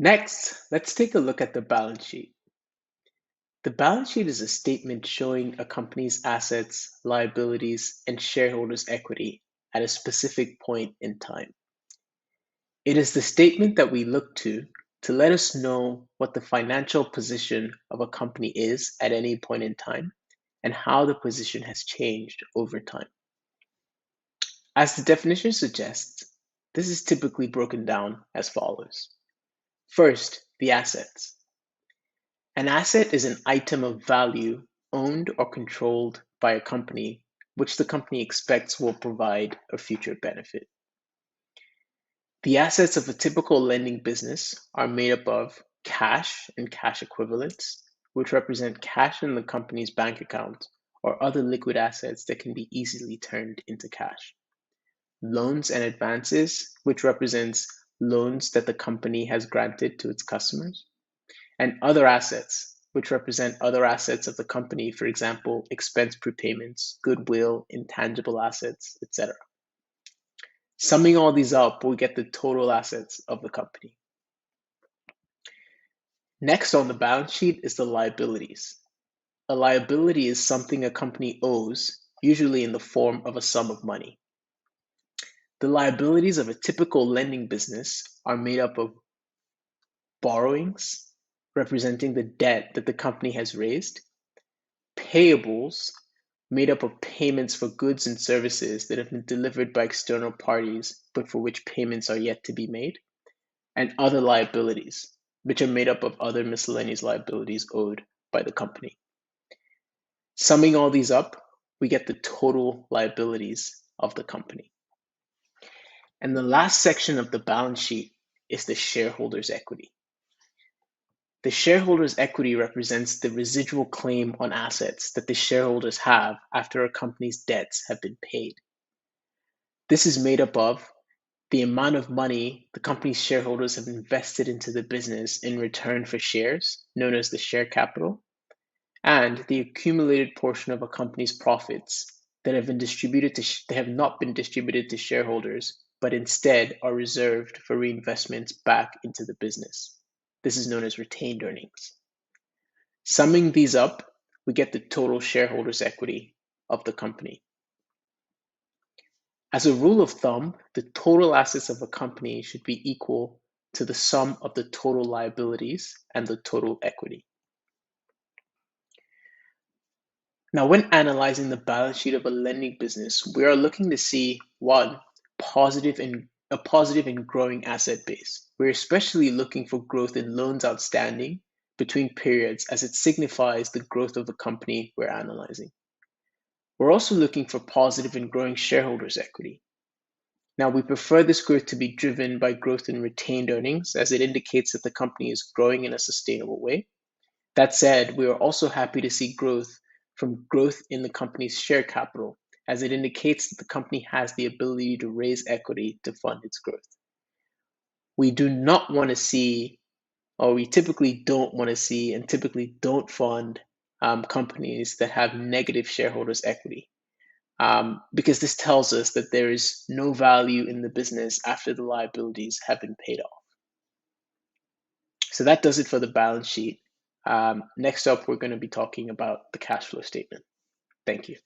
Next, let's take a look at the balance sheet. The balance sheet is a statement showing a company's assets, liabilities, and shareholders' equity at a specific point in time. It is the statement that we look to let us know what the financial position of a company is at any point in time and how the position has changed over time. As the definition suggests, this is typically broken down as follows. First, the assets. An asset is an item of value owned or controlled by a company, which the company expects will provide a future benefit. The assets of a typical lending business are made up of cash and cash equivalents, which represent cash in the company's bank account or other liquid assets that can be easily turned into cash. Loans and advances, which represents loans that the company has granted to its customers. And other assets, which represent other assets of the company, for example, expense prepayments, goodwill, intangible assets, etc. Summing all these up, we get the total assets of the company. Next on the balance sheet is the liabilities. A liability is something a company owes, usually in the form of a sum of money. The liabilities of a typical lending business are made up of borrowings, representing the debt that the company has raised, payables, made up of payments for goods and services that have been delivered by external parties, but for which payments are yet to be made, and other liabilities, which are made up of other miscellaneous liabilities owed by the company. Summing all these up, we get the total liabilities of the company. And the last section of the balance sheet is the shareholders' equity. The shareholders' equity represents the residual claim on assets that the shareholders have after a company's debts have been paid. This is made up of the amount of money the company's shareholders have invested into the business in return for shares, known as the share capital, and the accumulated portion of a company's profits that have not been distributed to shareholders, but instead are reserved for reinvestments back into the business. This is known as retained earnings. Summing these up, we get the total shareholders' equity of the company. As a rule of thumb, the total assets of a company should be equal to the sum of the total liabilities and the total equity. Now, when analyzing the balance sheet of a lending business, we are looking to see one, a positive and growing asset base. We're especially looking for growth in loans outstanding between periods as it signifies the growth of the company we're analyzing. We're also looking for positive and growing shareholders' equity. Now, we prefer this growth to be driven by growth in retained earnings, as it indicates that the company is growing in a sustainable way. That said, we are also happy to see growth from growth in the company's share capital, as it indicates that the company has the ability to raise equity to fund its growth. We do not want to see, or we typically don't want to see, and typically don't fund companies that have negative shareholders' equity, because this tells us that there is no value in the business after the liabilities have been paid off. So that does it for the balance sheet. Next up, we're going to be talking about the cash flow statement. Thank you.